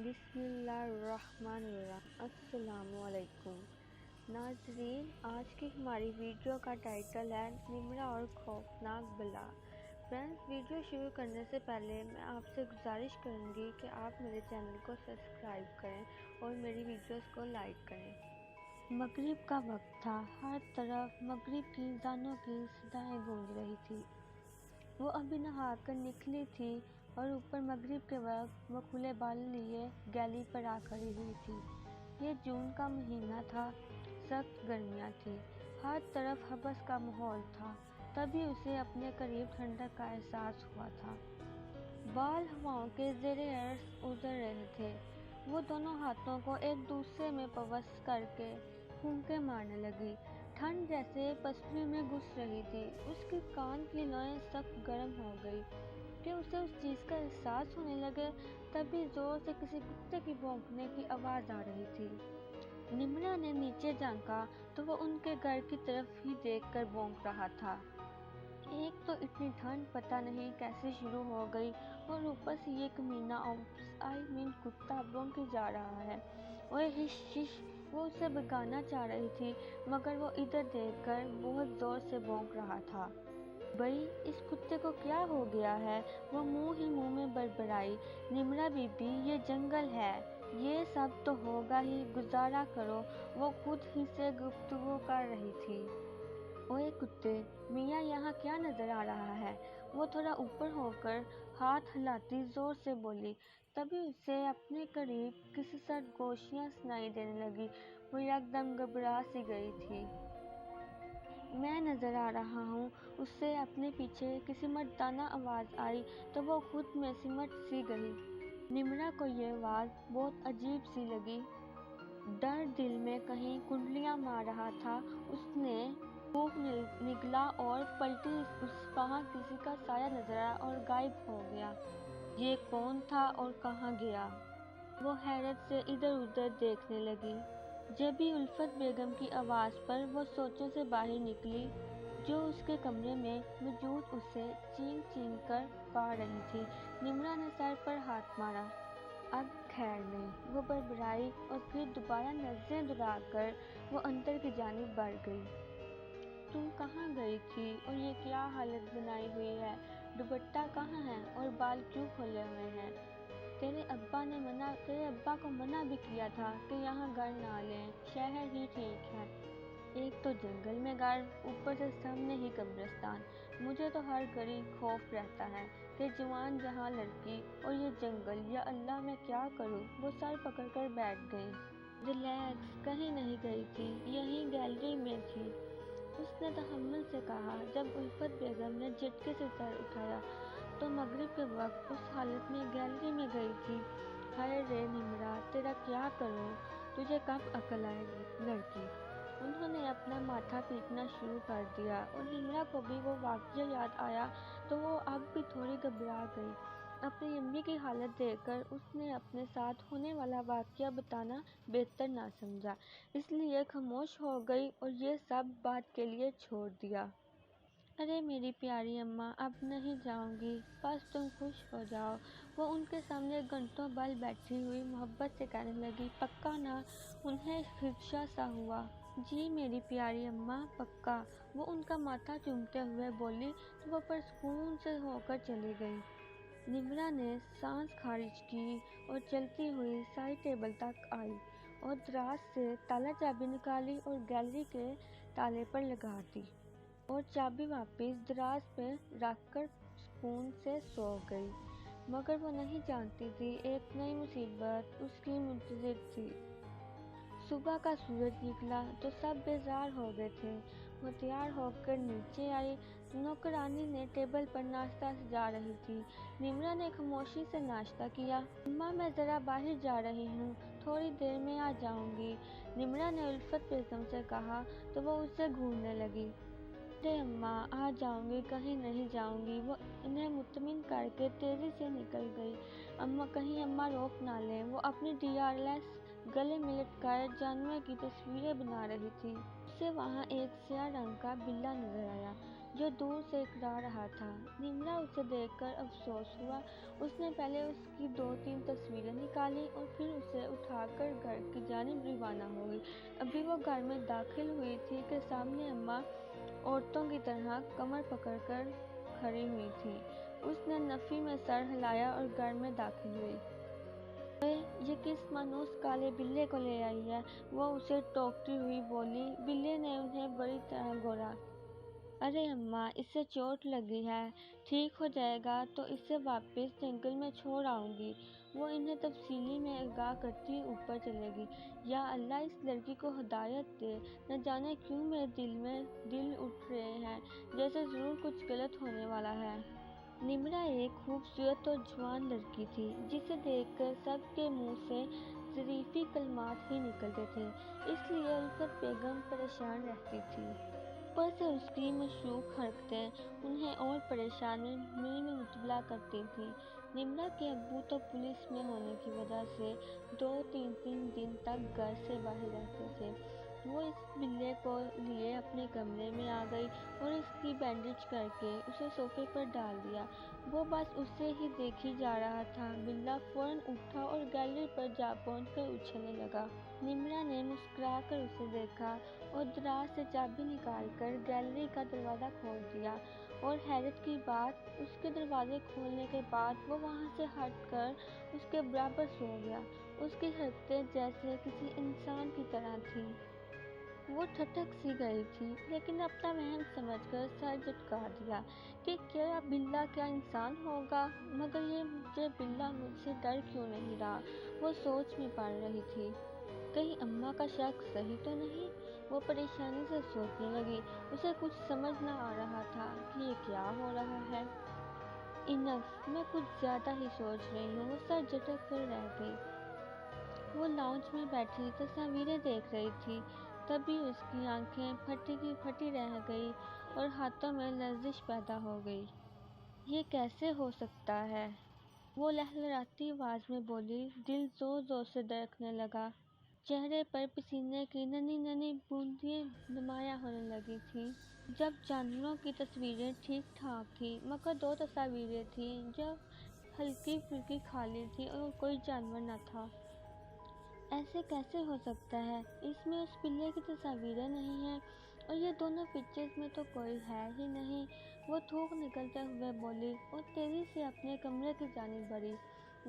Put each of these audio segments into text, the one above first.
بسم اللہ الرحمن الرحیم۔ السلام علیکم ناظرین، آج کی ہماری ویڈیو کا ٹائٹل ہے نمرا اور خوفناک بلا۔ فرینڈز، ویڈیو شروع کرنے سے پہلے میں آپ سے گزارش کروں گی کہ آپ میرے چینل کو سبسکرائب کریں اور میری ویڈیوز کو لائک کریں۔ مغرب کا وقت تھا، ہر طرف مغرب کی اذانوں کی صدائیں گونج رہی تھی۔ وہ ابھی نہا کر نکلی تھی اور اوپر مغرب کے وقت وہ کھلے بال لیے گیلی پر آ کھڑی ہوئی تھی۔ یہ جون کا مہینہ تھا، سخت گرمیاں تھیں، ہر طرف حبس کا ماحول تھا۔ تبھی اسے اپنے قریب ٹھنڈک کا احساس ہوا تھا۔ بال ہواؤں کے زیر عرض اڑ رہے تھے۔ وہ دونوں ہاتھوں کو ایک دوسرے میں پیوست کر کے پھونکے مارنے لگی۔ ٹھنڈ جیسے پسلیوں میں گھس رہی تھی۔ اس کے کان کی لوئیں سخت گرم ہو گئی کہ اسے اس چیز کا احساس ہونے لگے۔ تبھی زور سے کسی کتے کی بھونکنے کی آواز آ رہی تھی۔ نمرا نے نیچے جھانکا تو وہ ان کے گھر کی طرف ہی دیکھ کر بھونک رہا تھا۔ ایک تو اتنی ٹھنڈ پتہ نہیں کیسے شروع ہو گئی اور اوپر سے یہ کمینہ کتا بھونکے جا رہا ہے۔ اوئے ہش ہش! وہ اسے بھگانا چاہ رہی تھی مگر وہ ادھر دیکھ کر بہت زور سے بھونک رہا تھا۔ بھئی اس کتے کو کیا ہو گیا ہے؟ وہ منہ ہی منہ میں بڑبڑائی۔ نمرا بی بی، یہ جنگل ہے، یہ سب تو ہوگا ہی، گزارا کرو۔ وہ خود ہی سے گفتگو کر رہی تھی۔ اوئے کتے میاں، یہاں کیا نظر آ رہا ہے؟ وہ تھوڑا اوپر ہو کر ہاتھ ہلاتی زور سے بولی۔ تبھی اسے اپنے قریب کسی سرگوشیاں سنائی دینے لگی۔ وہ یکدم گھبرا سی گئی تھی۔ میں نظر آ رہا ہوں۔ اسے اپنے پیچھے کسی مردانہ آواز آئی تو وہ خود میں سمٹ سی گئی۔ نمرا کو یہ آواز بہت عجیب سی لگی۔ ڈر دل میں کہیں کنڈلیاں مار رہا تھا۔ اس نے منہ نگلا اور پلٹی، وہاں کسی کا سایہ نظر آیا اور غائب ہو گیا۔ یہ کون تھا اور کہاں گیا؟ وہ حیرت سے ادھر ادھر دیکھنے لگی۔ جبھی الفت بیگم کی آواز پر وہ سوچوں سے باہر نکلی جو اس کے کمرے میں موجود اسے چینک چینک کر پکار رہی تھی۔ نمرا نے سر پر ہاتھ مارا۔ اب خیر نہیں، وہ بڑبڑائی اور پھر دوبارہ نظریں دوڑا کر وہ اندر کی جانب بڑھ گئی۔ تم کہاں گئی تھی اور یہ کیا حالت بنائی ہوئی ہے؟ دوپٹہ کہاں ہے اور بال کیوں کھولے ہوئے ہیں؟ تیرے ابا کو منع بھی کیا تھا کہ یہاں گھر نہ لیں، شہر ہی ٹھیک ہے۔ ایک تو جنگل میں گھر، اوپر سے سامنے ہی قبرستان۔ مجھے تو ہر گھڑی خوف رہتا ہے کہ جوان جہاں لڑکی اور یہ جنگل، یا اللہ میں کیا کروں؟ وہ سر پکڑ کر بیٹھ گئی۔ ریلیکس، کہیں نہیں گئی تھی، یہیں گیلری میں تھی، اس نے تحمل سے کہا۔ جب الفت بیگم نے جھٹکے سے سر اٹھایا تو مغرب کے وقت اس حالت میں گیلری میں گئی تھی۔ ہائے رے نمرا، تیرا کیا کروں؟ تجھے کب عقل آئے گی لڑکی؟ انہوں نے اپنا ماتھا پیٹنا شروع کر دیا اور نمرا کو بھی وہ واقعہ یاد آیا تو وہ اب بھی تھوڑی گھبرا گئی۔ اپنی امی کی حالت دیکھ کر اس نے اپنے ساتھ ہونے والا واقعہ بتانا بہتر نہ سمجھا، اس لیے خاموش ہو گئی اور یہ سب بات کے لیے چھوڑ دیا۔ ارے میری پیاری اماں، اب نہیں جاؤں گی، بس تم خوش ہو جاؤ۔ وہ ان کے سامنے گھنٹوں بھر بیٹھی ہوئی محبت سے کہنے لگی۔ پکا نا؟ انہیں خدشہ سا ہوا۔ جی میری پیاری اماں، پکا، وہ ان کا ماتھا چومتے ہوئے بولی تو وہ پرسکون سے ہو کر چلی گئی۔ نمرا نے سانس خارج کی اور چلتی ہوئی سائڈ ٹیبل تک آئی اور دراز سے تالا چابی نکالی اور گیلری کے تالے پر لگا دی اور چابی واپس دراز پہ رکھ کر سکون سے سو گئی۔ مگر وہ نہیں جانتی تھی ایک نئی مصیبت اس کی منتظر تھی۔ صبح کا سورج نکلا تو سب بیزار ہو گئے تھے۔ وہ تیار ہو کر نیچے آئی۔ نوکرانی نے ٹیبل پر ناشتہ سجا رہی تھی۔ نمرا نے خاموشی سے ناشتہ کیا۔ اماں میں ذرا باہر جا رہی ہوں، تھوڑی دیر میں آ جاؤں گی، نمرا نے الفت بیگم سے کہا تو وہ اسے گھورنے لگی۔ ارے اماں، آ جاؤں گی، کہیں نہیں جاؤں گی، وہ انہیں مطمئن کر کے تیزی سے نکل گئی۔ کہیں اماں روک نہ لیں۔ وہ اپنی DRLS گلے میں لٹکائے جانور کی تصویریں بنا رہی تھی۔ اسے وہاں ایک سیاہ رنگ کا بلّا نظر آیا۔ جو دور سے اکڑا رہا تھا۔ نمرا اسے دیکھ کر افسوس ہوا۔ اس نے پہلے اس کی 2-3 تصویریں نکالی اور پھر اسے اٹھا کر گھر کی جانب روانہ ہو گئی۔ ابھی وہ گھر میں داخل ہوئی تھی کہ سامنے اماں عورتوں کی طرح کمر پکڑ کر کھڑی ہوئی تھی۔ اس نے نفی میں سر ہلایا اور گھر میں داخل ہوئی۔ یہ کس مانوس کالے بلے کو لے آئی ہے؟ وہ اسے ٹوکتی ہوئی بولی۔ بلے نے انہیں بری طرح گھورا۔ ارے اماں، اسے چوٹ لگی ہے، ٹھیک ہو جائے گا تو اسے واپس جنگل میں چھوڑ آؤں گی۔ وہ انہیں تفصیلی میں آگاہ کرتی اوپر چلے گی۔ یا اللہ، اس لڑکی کو ہدایت دے، نہ جانے کیوں میرے دل میں دل اٹھ رہے ہیں، جیسے ضرور کچھ غلط ہونے والا ہے۔ نمرا ایک خوبصورت اور جوان لڑکی تھی جسے دیکھ کر سب کے منہ سے ظریفی کلمات ہی نکلتے تھے، اس لیے الفت بیگم پریشان رہتی تھی۔ اوپر سے اس کی مشکوک حرکتیں انہیں اور پریشانی میں مبتلا کرتی تھیں۔ نمرا کے ابو تو پولیس میں ہونے کی وجہ سے 2-3 دن تک گھر سے باہر رہتے تھے۔ وہ اس بلے کو لیے اپنے کمرے میں آ گئی اور اس کی بینڈیج کر کے اسے صوفے پر ڈال دیا۔ وہ بس اسے ہی دیکھی جا رہا تھا، بلا فوراً اٹھا اور گیلری پر جا پہنچ کر اچھلنے لگا۔ نمرا نے مسکرا کر اسے دیکھا اور دراز سے چابی نکال کر گیلری کا دروازہ کھول دیا، اور حیرت کی بات، اس کے دروازے کھولنے کے بعد وہ وہاں سے ہٹ کر اس کے برابر سو گیا۔ اس کی حرکتیں جیسے کسی انسان کی طرح تھیں۔ وہ ٹھٹک سی گئی تھی، لیکن اپنا وہم سمجھ کر سر جھٹکا دیا کہ کیا بلا کیا انسان ہوگا، مگر یہ بلا مجھ سے ڈر کیوں نہیں رہا؟ وہ سوچ میں پڑ رہی تھی، کہیں اماں کا شک صحیح تو نہیں؟ وہ پریشانی سے سوچنے لگی۔ اسے کچھ سمجھ نہ آ رہا تھا کہ یہ کیا ہو رہا ہے۔ انف، میں کچھ زیادہ ہی سوچ رہی ہوں۔ وہ سر جھٹک کر رہ گئی۔ وہ لاؤنج میں بیٹھی تصاویریں دیکھ رہی تھی، تبھی اس کی آنکھیں پھٹی کی پھٹی رہ گئی اور ہاتھوں میں لرزش پیدا ہو گئی۔ یہ کیسے ہو سکتا ہے؟ وہ لہلہاتی آواز میں بولی۔ دل زور زور سے دھڑکنے لگا۔ چہرے پر پسینے کی ننھی ننھی بوندیں نمایاں ہونے لگی تھیں۔ جب جانوروں کی تصویریں ٹھیک ٹھاک تھیں، مگر 2 تصاویریں تھیں جو ہلکی پھلکی خالی تھیں اور کوئی جانور نہ تھا۔ ایسے کیسے ہو سکتا ہے؟ اس میں اس بلے کی تصاویریں نہیں ہیں، اور یہ دونوں پکچرز میں تو کوئی ہے ہی نہیں۔ وہ تھوک نکلتے ہوئے بولی اور تیزی سے اپنے کمرے کی جانب بڑھی،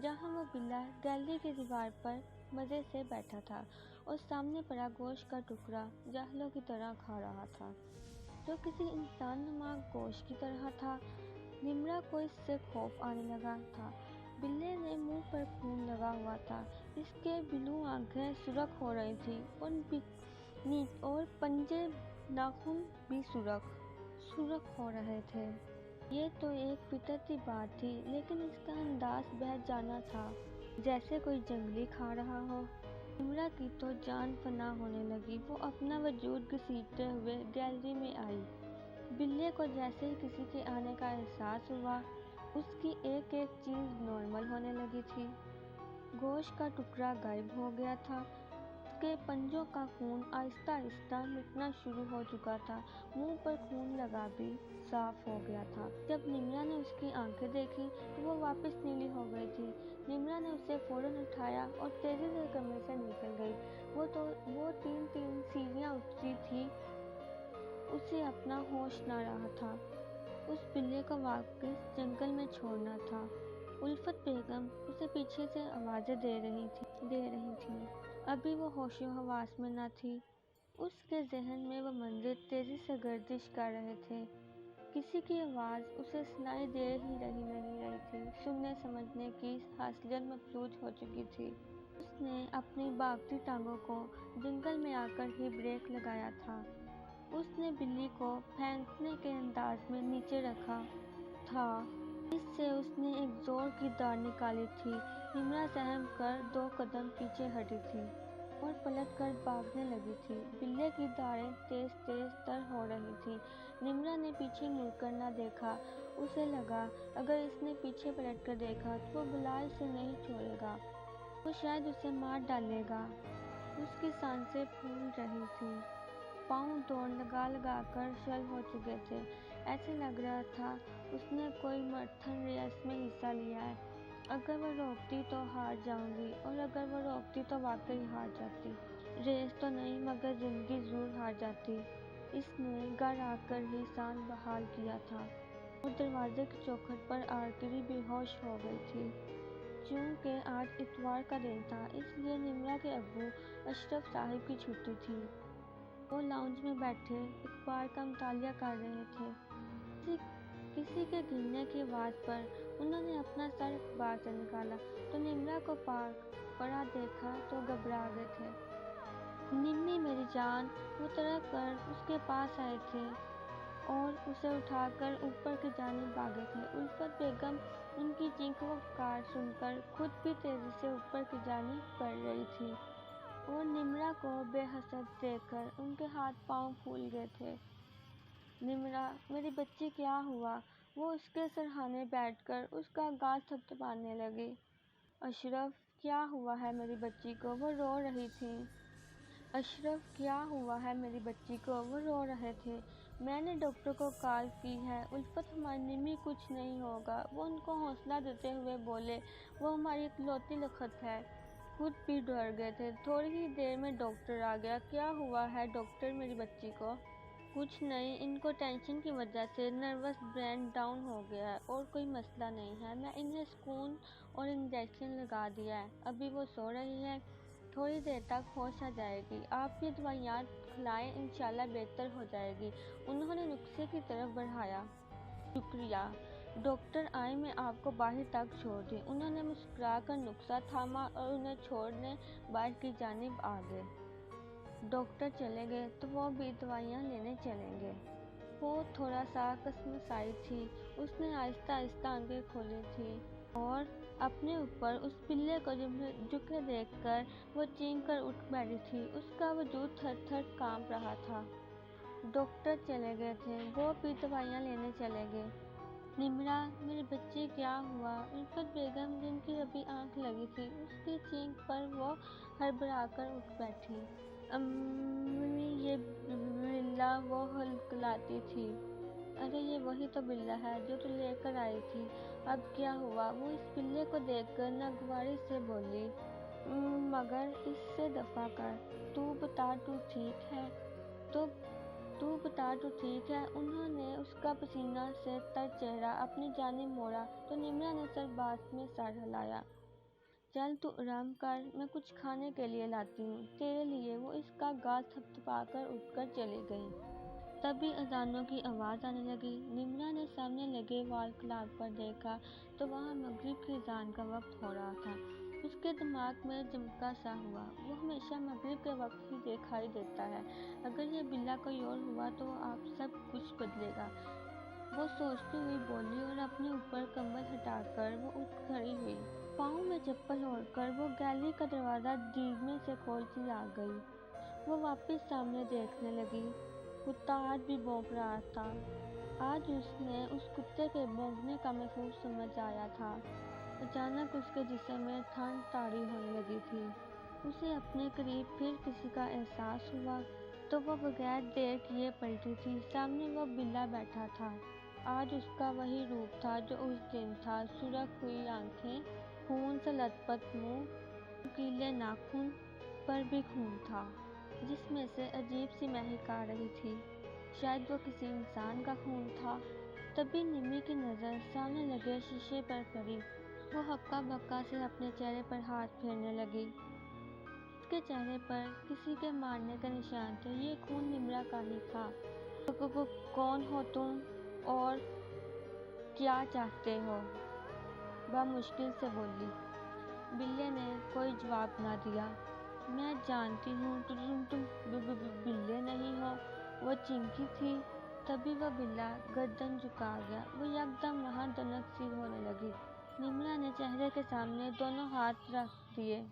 جہاں وہ بلا گیلری کی دیوار پر مزے سے بیٹھا تھا اور سامنے پڑا گوشت کا ٹکڑا جاہلوں کی طرح کھا رہا تھا، جو کسی انسان نما گوشت کی طرح تھا۔ نمرا کو اس سے خوف آنے لگا تھا۔ بلے نے منہ پر خون لگا ہوا تھا، اس کے بلو آنکھیں سرخ ہو رہی تھیں اور پنجے ناخن بھی سرخ ہو رہے تھے۔ یہ تو ایک فطرتی بات تھی، لیکن اس کا انداز بہت جانا تھا، جیسے کوئی جنگلی کھا رہا ہو۔ نمرا کی تو جان فنا ہونے لگی۔ وہ اپنا وجود گھسیٹتے ہوئے گیلری میں آئی۔ بلے کو جیسے ہی کسی کے آنے کا احساس ہوا، اس کی ایک ایک چیز نارمل ہونے لگی تھی۔ گوشت کا ٹکڑا غائب ہو گیا تھا، اس کے پنجوں کا خون آہستہ آہستہ مٹنا شروع ہو چکا تھا، منہ پر خون لگا بھی صاف ہو گیا تھا۔ جب نمرا نے اس کی آنکھیں دیکھی تو وہ واپس نیلی ہو گئی تھی۔ نمرا نے اسے فوراً اٹھایا اور تیزی سے کمرے سے نکل گئی۔ وہ 3 سیڑھیاں اتری تھی، اسے اپنا ہوش نہ رہا تھا۔ اس بلے کو واپس جنگل میں چھوڑنا تھا۔ الفت بیگم اسے پیچھے سے آوازیں دے رہی تھیں۔ ابھی وہ ہوش و حواس میں نہ تھی۔ اس کے ذہن میں وہ منظر تیزی سے گردش کر رہے تھے۔ کسی کی آواز اسے سنائی دے ہی نہیں رہی تھی۔ سننے سمجھنے کی حاصلیت مفلوج ہو چکی تھی۔ اس نے اپنی بھاگتی ٹانگوں کو جنگل میں آ کر ہی بریک لگایا تھا۔ اس نے بلی کو پھینکنے کے انداز میں نیچے رکھا تھا۔ اس سے اس نے ایک زور کی داڑ نکالی تھی۔ نمرا سہم کر 2 قدم پیچھے ہٹی تھی اور پلٹ کر بھاگنے لگی تھی۔ بلے کی داڑیں تیز تر ہو رہی تھیں۔ نمرا نے پیچھے مڑ کر نہ دیکھا۔ اسے لگا اگر اس نے پیچھے پلٹ کر دیکھا تو وہ بلا اسے نہیں چھوڑے گا، وہ شاید اسے مار ڈالے گا۔ اس کی سانسیں پھول رہی تھیں، پاؤں دوڑ لگا لگا کر شل ہو چکے تھے۔ ऐसे लग रहा था उसने कोई मैराथन रेस में हिस्सा लिया है। अगर वो रोकती तो हार जाऊंगी, और अगर वो रोकती तो वाकई हार जाती। रेस तो नहीं मगर जिंदगी जरूर हार जाती। इसने घर आकर ही सांस बहाल किया था और दरवाजे की चौखट पर आकर ही बेहोश हो गई थी। चूंकि आज इतवार का दिन था, इसलिए निम्रा के अब्बू अशरफ साहब की छुट्टी थी। वो लाउंज में बैठे अखबार का मुतालिया कर रहे थे। किसी के गिरने की आवाज़ पर उन्होंने अपना सर अखबार से निकाला तो निम्रा को पड़ा देखा तो घबरा गए थे। निम्मी मेरी जान, वो तरफ कर उसके पास आए थे और उसे उठाकर ऊपर की जानिब भागे थे। उल्फत बेगम उनकी चीखों का पुकार सुनकर खुद भी तेजी से ऊपर की जानिब बढ़ रही थी और निम्रा को बेहसद देखकर उनके हाथ पांव फूल गए थे। निम्रा, मेरी बच्ची क्या हुआ? वो उसके सरहाने बैठकर उसका गाल थपथपाने लगी। अशरफ, क्या हुआ है मेरी बच्ची को? वो रो रही थी। अशरफ, क्या हुआ है मेरी बच्ची को? वो रो रहे थे। मैंने डॉक्टर को कॉल की है। उल्फत, हमारी निम्मी कुछ नहीं होगा, वो उनको हौसला देते हुए बोले। वो हमारी इकलौती लखत है। खुद भी डर गए थे। थोड़ी ही देर में डॉक्टर आ गया। क्या हुआ है डॉक्टर मेरी बच्ची को? कुछ नहीं, इनको टेंशन की वजह से नर्वस ब्रेन डाउन हो गया है और कोई मसला नहीं है। मैं इन्हें सुकून और इंजेक्शन लगा दिया है। अभी वो सो रही है, थोड़ी देर तक होश आ जाएगी। आप ये दवाइयाँ खिलाएं, इंशाल्लाह बेहतर हो जाएगी। उन्होंने नुस्खे की तरफ बढ़ाया। शुक्रिया डॉक्टर, आए मैं आपको बाहर तक छोड़ दी। उन्होंने मुस्कुराकर नुस्खा थामा और उन्हें छोड़ने बाहर की जानिब आ गए। डॉक्टर चले गए तो वो भी दवाइयाँ लेने चलेंगे। वो थोड़ा सा कसमसाई थी। उसने आहिस्ता आहिस्ता आंखें खोली थी और अपने ऊपर उस पिल्ले को झुके देखकर वो चीख कर उठ बैठी थी। उसका वजूद थर थर कांप रहा था। डॉक्टर चले गए थे, वो भी दवाइयाँ लेने चले गए। निम्रा, मेरी बच्ची क्या हुआ? उल्फत बेगम, जिनकी अभी आंख लगी थी, उसकी चीख पर वो हड़बड़ाकर उठ बैठी। अम्मी, ये बिल्ला, वो हल्कलाती थी। अरे ये वही तो बिल्ला है जो तू लेकर आई थी। अब क्या हुआ? वो इस बिल्ले को देखकर नागवारी से बोली। मगर इससे दफा कर। तू बता, तू ठीक है? तो तू बता, तू ठीक है? उन्होंने उसका पसीना से तर चेहरा अपनी जानिब मोड़ा तो निम्रा ने सरबाज में सर हिलाया। चल तू आराम कर, मैं कुछ खाने के लिए लाती हूँ तेरे लिए। वो इसका गाल थपथपाकर उठकर चली गई। तभी अजानों की आवाज़ आने लगी। निम्रा ने सामने लगे वाल क्लॉक पर देखा तो वहाँ मगरिब की अजान का वक्त हो रहा था। उसके दिमाग में झटका सा हुआ। वो हमेशा मगरिब के वक्त ही दिखाई देता है। अगर ये बिल्ला कोई और हुआ तो आप सब कुछ बदलेगा, वो सोचती हुई बोली और अपने ऊपर कंबल हटाकर वो उठ खड़ी हुई। पाँव में चप्पल ओढ़कर वो गैलरी का दरवाज़ा धीमे से खोलती आ गई। वो वापस सामने देखने लगी। कुत्ता आज भी भौंक रहा था। आज उसने उस कुत्ते के भौंकने का महसूस समझ आया था। अचानक उसके जिस्म में ठंड ताड़ी होने लगी थी। उसे अपने करीब फिर किसी का एहसास हुआ तो वो बगैर देर किए पलटी थी। सामने वो बिल्ला बैठा था। आज उसका वही रूप था जो उस दिन था। सुर्ख हुई आंखें, खून से लथपथ मुंह, नुकीले नाखून पर भी खून था जिसमें से अजीब सी महक आ रही थी। शायद वो किसी इंसान का खून था। तभी निम्मी की नज़र सामने लगे शीशे पर पड़ी। वो हक्का बक्का से अपने चेहरे पर हाथ फेरने लगी। उसके चेहरे पर किसी के मारने के निशान थे। ये खून निम्रा का ही था। कौन हो तुम और क्या चाहते हो? मुश्किल से बोली। बिल्ले ने कोई जवाब ना दिया। मैं जानती हूँ तुम बिल्ले नहीं हो, वो चिंकी थी। तभी वह बिल्ला गर्दन झुका गया। वो यकदम वहाँ दनक सी होने लगी। निम्रा ने चेहरे के सामने दोनों हाथ रख दिए।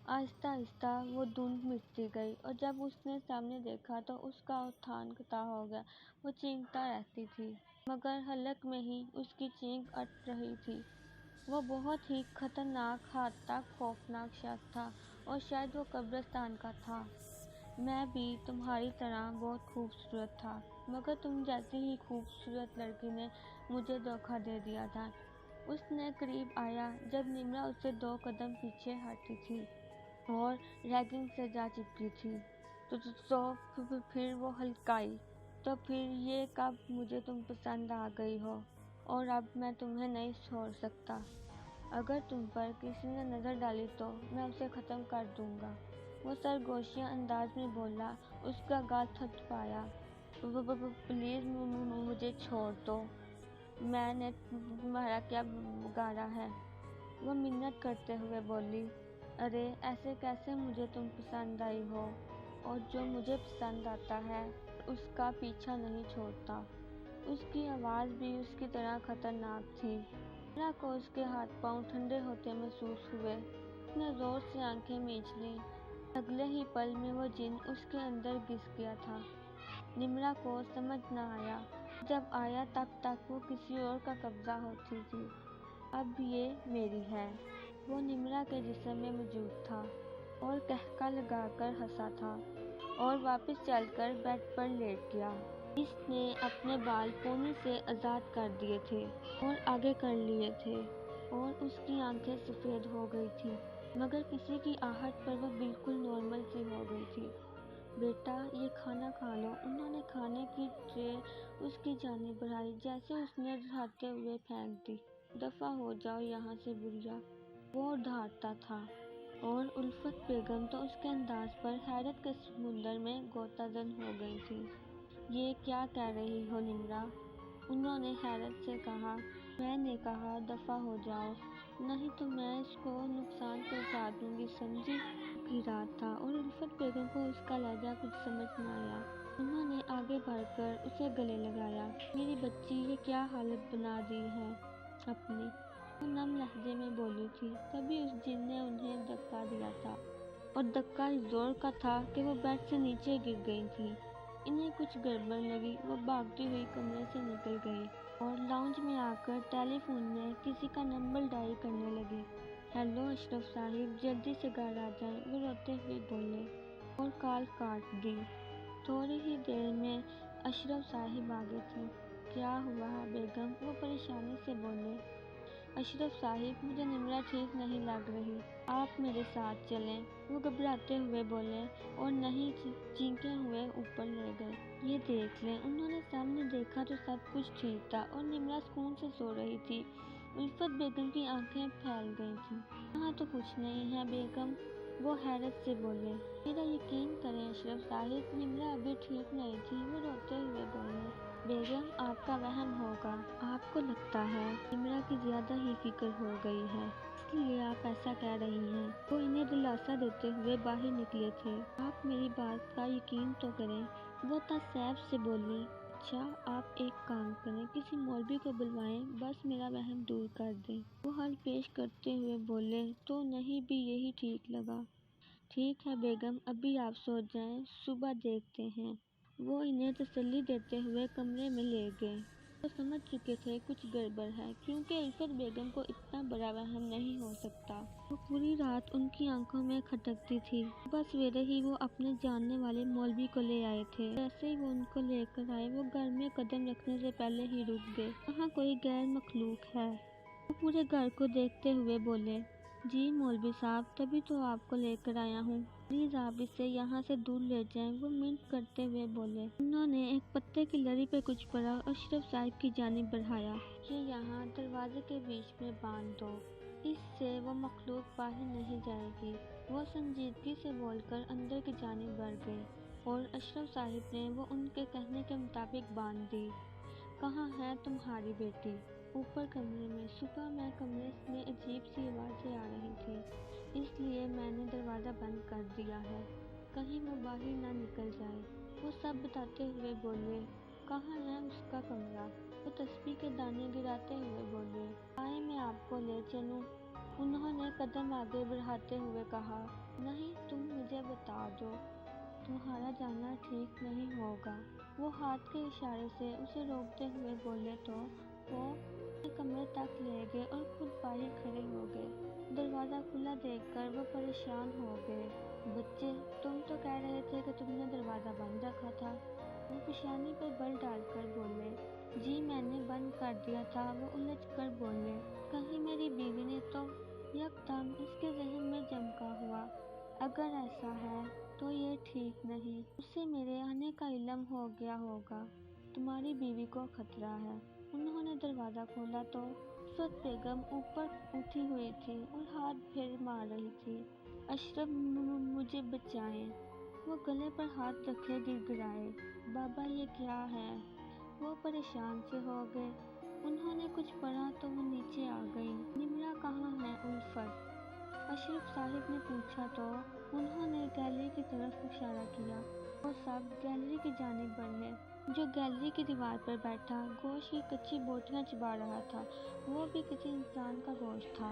आहिस्ता आहिस्ता वो धुंध मिटती गई और जब उसने सामने देखा तो उसका उत्थान खता हो गया। वो चीखता रहती थी मगर हलक में ही उसकी चीख अट रही थी। वो बहुत ही खतरनाक, हद तक खौफनाक शख्स था और शायद वो कब्रिस्तान का था। मैं भी तुम्हारी तरह बहुत खूबसूरत था। मगर तुम जैसी ही खूबसूरत लड़की ने मुझे धोखा दे दिया था। उसने करीब आया जब निम्रा उससे 2 कदम पीछे हटी थी और रैगिंग से जा चिपकी थी। फिर वो हल्काई। तो फिर ये कब मुझे तुम पसंद आ गई हो और अब मैं तुम्हें नहीं छोड़ सकता। अगर तुम पर किसी ने नज़र डाली तो मैं उसे ख़त्म कर दूंगा। वो सरगोशिया अंदाज में बोला। उसका गाल थपथपाया। प्लीज़ मुझे छोड़ दो। मैंने तुम्हारा क्या बिगाड़ा है? वो मिन्नत करते हुए बोली। अरे ऐसे कैसे मुझे तुम पसंद आई हो और जो मुझे पसंद आता है उसका पीछा नहीं छोड़ता। उसकी आवाज़ भी उसकी तरह खतरनाक थी। निम्रा को उसके हाथ पांव ठंडे होते महसूस हुए। उसने जोर से आंखें मीच लीं। अगले ही पल में वो जिन उसके अंदर घुस गया था। निम्रा को समझ न आया। जब आया तब तक वो किसी और का कब्जा होती थी। अब ये मेरी है। वो निम्रा के जिस्म में मौजूद था और कहका लगाकर हंसा था और वापस चलकर बेड पर लेट गया। इसने अपने बाल पोनी से आज़ाद कर दिए थे और आगे कर लिए थे और उसकी आंखें सफ़ेद हो गई थी, मगर किसी की आहट पर वह बिल्कुल नॉर्मल सी हो गई थी। बेटा ये खाना खा लो। उन्होंने खाने की ट्रे उसकी जानिब बढ़ाई जैसे उसने डराते हुए फेंक दी। दफ़ा हो जाओ यहाँ से बुढ़िया। वो डरता था और उल्फत बेगम तो उसके अंदाज पर हैरत के समुंदर में गोताजन हो गई थी। ये क्या कह रही हो निम्रा? उन्होंने हैरत से कहा। मैंने कहा दफ़ा हो जाओ, नहीं तो मैं इसको नुकसान पहुंचा दूंगी, समझी? की रात था और उल्फत बेगम को उसका लहजा कुछ समझ न आया। उन्होंने आगे बढ़कर उसे गले लगाया। मेरी बच्ची ये क्या हालत बना दी है अपनी? वो नम लहजे में बोली थी। तभी उस जिन ने उन्हें धक्का दिया था और धक्का इस जोर का था कि वो बेड से नीचे गिर गई थी। इन्हें कुछ गड़बड़ लगी। वो भागती हुई कमरे से निकल गई और लाउंज में आकर टेलीफोन में किसी का नंबर डायल करने लगी। हेलो अशरफ साहिब, जल्दी से घर आ जाएं, वो रोते हुए बोले और कॉल काट दी। थोड़ी ही देर में अशरफ साहिब आ गए थे। क्या हुआ बेगम? वो परेशानी से बोले। अशरफ साहिब, मुझे निम्रा ठीक नहीं लग रही, आप मेरे साथ चलें। वो घबराते हुए बोले और नहीं चीखते हुए ऊपर ले गए। ये देख लें। उन्होंने सामने देखा तो सब कुछ ठीक था और निम्रा सुकून से सो रही थी। उल्फत बेगम की आंखें फैल गई थीं। यहाँ तो कुछ नहीं है बेगम, वो हैरत से बोले। मेरा यकीन करें अशरफ साहिब, निम्रा अभी ठीक नहीं थी। वो रोते हुए बोले। बेगम आपका वहम होगा। आपको लगता है निम्रा की ज्यादा ही फिक्र हो गई है, इसलिए आप ऐसा कह रही हैं। वो इन्हें दिलासा देते हुए बाहर निकले थे। आप मेरी बात का यकीन तो करें। वो तासैब से बोली। अच्छा आप एक काम करें, किसी मौलवी को बुलवाएं, बस मेरा वहम दूर कर दें। वो हल पेश करते हुए बोले। तो नहीं भी यही ठीक लगा। ठीक है बेगम, अभी आप सो जाएं, सुबह देखते हैं। वो इन्हें तसल्ली देते हुए कमरे में ले गए। वो समझ चुके थे कुछ गड़बड़ है, क्योंकि उल्फत बेगम को इतना बड़ा वहम नहीं हो सकता। वो पूरी रात उनकी आंखों में खटकती थी। सुबह सवेरे ही वो अपने जानने वाले मौलवी को ले आए थे। जैसे ही वो उनको लेकर आए, वो घर में कदम रखने से पहले ही रुक गए। वहाँ कोई गैर मखलूक है। वो पूरे घर को देखते हुए बोले। जी मौलवी साहब, तभी तो आपको लेकर आया हूँ। प्लीज आप इसे यहाँ से दूर ले जाएं। वो मिनट करते हुए बोले। उन्होंने एक पत्ते की लड़ी पे कुछ पड़ा और अशरफ साहिब की जानिब बढ़ाया। ये यहाँ दरवाजे के बीच में बांध दो, इससे वो मखलूक बाहर नहीं जाएगी। वो संजीदगी से बोलकर अंदर की जानिब बढ़ गए और अशरफ साहिब ने वो उनके कहने के मुताबिक बांध दी। कहाँ है तुम्हारी बेटी? ऊपर कमरे में। सुबह मैं कमरे में अजीब सी आवाज़ें आ रही थी, इसलिए मैंने दरवाज़ा बंद कर दिया है, कहीं वो बाहर ना निकल जाए। वो सब बताते हुए बोले। कहाँ है उसका कमरा? वो तस्बीह के दाने गिराते हुए बोले। आए मैं आपको ले चलूं? उन्होंने कदम आगे बढ़ाते हुए कहा। नहीं, तुम मुझे बता दो, तुम्हारा जाना ठीक नहीं होगा। वो हाथ के इशारे से उसे रोकते हुए बोले तो वो कमरे तक ले गए और खुद बाहर खड़े हो गए। दरवाज़ा खुला देखकर वो परेशान हो गए। बच्चे, तुम तो कह रहे थे कि तुमने दरवाज़ा बंद रखा था। वो पेशानी पर बल डालकर बोले, जी मैंने बंद कर दिया था। वो उलझ कर बोले, कहीं मेरी बीवी ने तो। यकदम इसके जहन में चमका हुआ, अगर ऐसा है तो ये ठीक नहीं, उसे मेरे आने का इल्म हो गया होगा। तुम्हारी बीवी को खतरा है। उन्होंने दरवाज़ा खोला तो उस बेगम ऊपर उठी हुई थी और हाथ फेर मार रही थी। अशरफ मुझे बचाएं। वो गले पर हाथ रखे गिड़गिड़ाए, बाबा ये क्या है। वो परेशान से हो गए। उन्होंने कुछ पढ़ा तो वो नीचे आ गई। निमरा कहाँ है उल्फत? अशरफ साहिब ने पूछा तो उन्होंने गैलरी की तरफ इशारा किया। वो सब गैलरी की जानिब बढ़े। जो गैलरी की दीवार पर बैठा गोश्त की कच्ची बोटियां चबा रहा था, वो भी किसी इंसान का गोश्त था।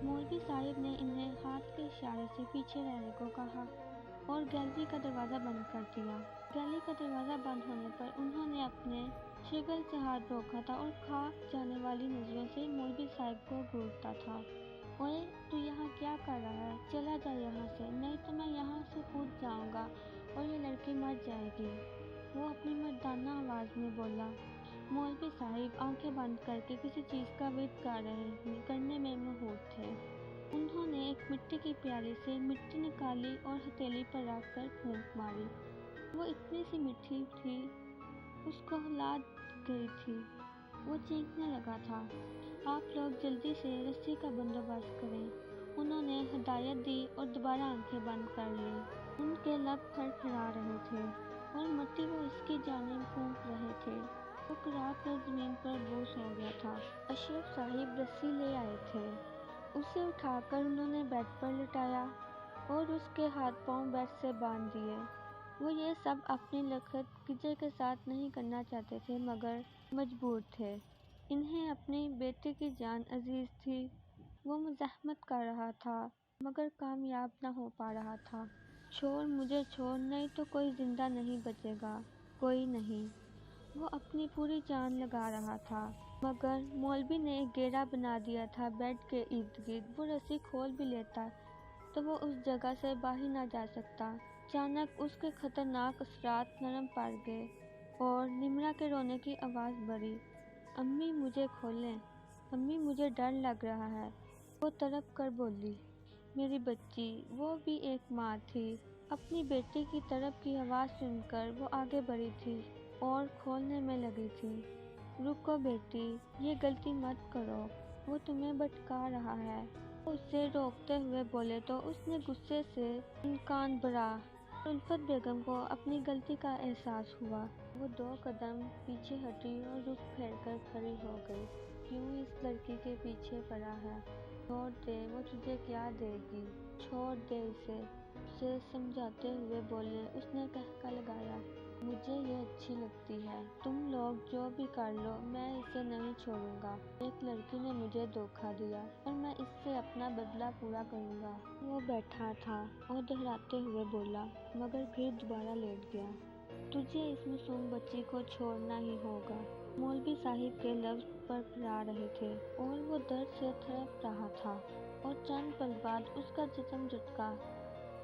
मौलवी साहिब ने इन्हें हाथ के इशारे से पीछे रहने को कहा और गैलरी का दरवाज़ा बंद कर दिया। गैलरी का दरवाज़ा बंद होने पर उन्होंने अपने शिगल से हाथ रोका था और खा जाने वाली नज़रों से मौलवी साहिब को घूरता था। ओए तू यहाँ क्या कर रहा है? चला जा यहाँ से, नहीं तो मैं यहाँ से कूद जाऊँगा और ये लड़की मर जाएगी। वो अपनी मर्दाना आवाज़ में बोला। मौलवी साहिब आंखें बंद करके किसी चीज़ का विद करने में मशहूर थे। उन्होंने एक मिट्टी की प्याली से मिट्टी निकाली और हथेली पर रख कर फूंक मारी। वो इतनी सी मिट्टी थी, उसको हिला गई थी। वो चीखने लगा था, आप लोग जल्दी से रस्सी का बंदोबस्त करें। उन्होंने हदायत दी और दोबारा आंखें बंद कर ली। उनके लब फड़फड़ा रहे थे और मिट्टी वो इसकी जानिब फूंक रहे थे। वो कराह कर ज़मीन पर बेहोश हो गया था। अशरफ साहिब रस्सी ले आए थे। उसे उठाकर उन्होंने बेड पर लिटाया और उसके हाथ पांव बेड से बांध दिए। वो ये सब अपनी लखत कीजे के साथ नहीं करना चाहते थे, मगर मजबूर थे। इन्हें अपनी बेटी की जान अजीज थी। वो मुज़ाहमत कर रहा था मगर कामयाब न हो पा रहा था। छोड़ मुझे, छोड़, नहीं तो कोई जिंदा नहीं बचेगा, कोई नहीं। वो अपनी पूरी जान लगा रहा था, मगर मौलवी ने एक घेरा बना दिया था बेड के इर्द गिर्द। वो रस्सी खोल भी लेता तो वो उस जगह से बाहर ना जा सकता। अचानक उसके खतरनाक असरात नरम पड़ गए और निमरा के रोने की आवाज़ बढ़ी। अम्मी मुझे खोलें, अम्मी मुझे डर लग रहा है। वो तड़प कर बोली, मेरी बच्ची। वो भी एक माँ थी। अपनी बेटी की तड़प की आवाज़ सुनकर वो आगे बढ़ी थी और खोलने में लगी थी। रुको बेटी, ये गलती मत करो, वो तुम्हें भटका रहा है। वो उसे रोकते हुए बोले तो उसने गुस्से से कान भरा। उल्फत बेगम को अपनी गलती का एहसास हुआ। वो 2 कदम पीछे हटी और रुख फेर कर खड़ी हो गई। क्यों इस लड़की के पीछे पड़ा है? छोड़ दे, वो तुझे क्या देगी, छोड़ दे इसे, उसे समझाते हुए बोले। उसने कहका लगाया, मुझे ये अच्छी लगती है, तुम लोग जो भी कर लो, मैं इसे नहीं छोड़ूंगा। एक लड़की ने मुझे धोखा दिया और मैं इससे अपना बदला पूरा करूंगा। वो बैठा था और दोहराते हुए बोला, मगर फिर दोबारा लेट गया। तुझे इस मासूम बच्ची को छोड़ना ही होगा। मौलवी साहिब के लफ्ज फड़फड़ा रहे थे और वो दर्द से तड़प रहा था और चंद पल बाद उसका जिस्म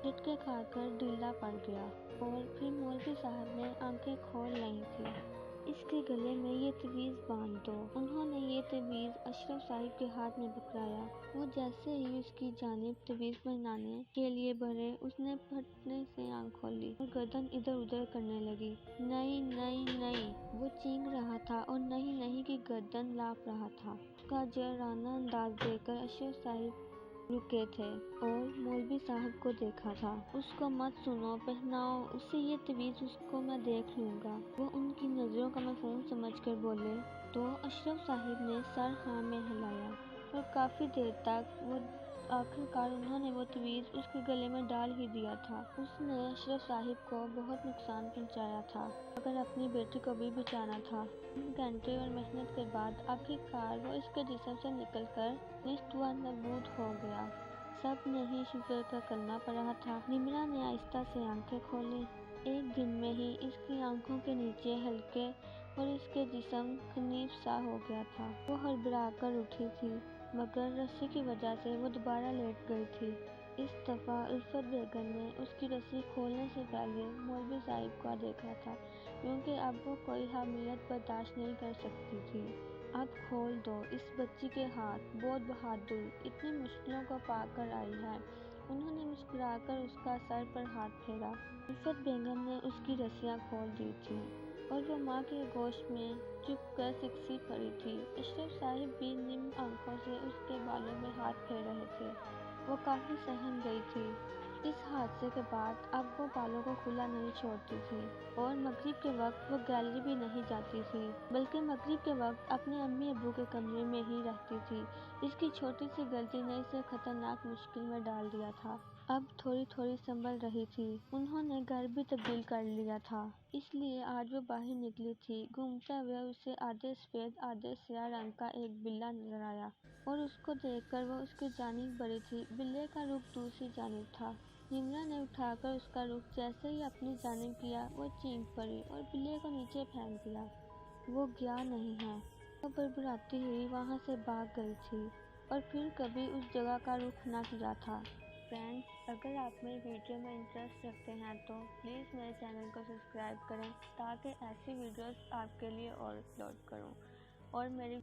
झटके खाकर ढीला पड़ गया और फिर मौलवी साहब ने आंखें खोल ली थी। इसके गले में ये तवीज़ बांध दो। उन्होंने ये तवीज़ अशरफ साहिब के हाथ में पकड़ाया। वो जैसे ही उसकी जानिब तवीज़ पहनाने के लिए बढ़े, उसने फटने से आंख खोली और गर्दन इधर उधर करने लगी। नहीं नहीं नहीं, वो चीख रहा था और नहीं नहीं की गर्दन लाप रहा था। उसका जराना अंदाज देखकर अशरफ साहिब रुके थे और मौलवी साहब को देखा था। उसको मत सुनो, पहनाओ उसे ये तवीज़, उसको मैं देख लूँगा। वो उनकी नज़रों का मफ़हूम समझकर बोले तो अशरफ साहिब ने सर हाँ में हिलाया और काफ़ी देर तक वो आखिरकार उन्होंने वो तवीज़ उसके गले में डाल ही दिया था। उसने अशरफ साहिब को बहुत नुकसान पहुंचाया था, मगर अपनी बेटी को भी बचाना था। 3 घंटे और मेहनत के बाद आखिरकार वो इसके जिस्म से निकलकर निस्त व नाबूद हो गया। सब ने ही शुक्र का कलमा पढ़ा था। निमरा ने आहिस्ता से आंखें खोली। एक दिन में ही इसकी आंखों के नीचे हल्के और इसके जिस्म खनीफ सा हो गया था। वो हड़बड़ा कर उठी थी, मगर रस्सी की वजह से वो दोबारा लेट गई थी। इस दफ़ा उल्फत बेगम ने उसकी रस्सी खोलने से पहले मौलवी साहिब को देखा था, क्योंकि अब वो कोई हामियत बर्दाश्त नहीं कर सकती थी। अब खोल दो इस बच्ची के हाथ, बहुत बहादुर, इतनी मुश्किलों को पार कर आई है। उन्होंने मुस्कुराकर उसका सर पर हाथ फेरा। उल्फत बेगम ने उसकी रस्सियाँ खोल दी थी और वो माँ के गोश्त में चुपकर सिकसी पड़ी थी। अशरफ साहिब भी निम आंखों से उसके बालों में हाथ फेर रहे थे। वो काफ़ी सहम गई थी। इस हादसे के बाद अब वो बालों को खुला नहीं छोड़ती थी और मगरिब के वक्त वो गैलरी भी नहीं जाती थी, बल्कि मगरिब के वक्त अपने अम्मी अब्बू के कमरे में ही रहती थी। इसकी छोटी सी गलती ने इसे खतरनाक मुश्किल में डाल दिया था। अब थोड़ी थोड़ी संभल रही थी। उन्होंने घर भी तब्दील कर लिया था, इसलिए आज वो बाहर निकली थी। घूमते हुए उसे आधे सफेद आधे स्याह रंग का एक बिल्ला नजर आया और उसको देखकर वो उसकी जानिब बढ़ी थी। बिल्ले का रुख दूसरी जानिब था। निम्रा ने उठाकर उसका रुख जैसे ही अपनी जानिब किया, वो चीख पड़ी और बिल्ले को नीचे फेंक दिया। वो गया नहीं है। वो बड़बड़ाती हुई वहाँ से भाग गई थी और फिर कभी उस जगह का रुख न किया था। फ्रेंड्स, अगर आप मेरी वीडियो में इंटरेस्ट रखते हैं तो प्लीज़ मेरे चैनल को सब्सक्राइब करें, ताकि ऐसी वीडियोस आपके लिए और अपलोड करूं और मेरी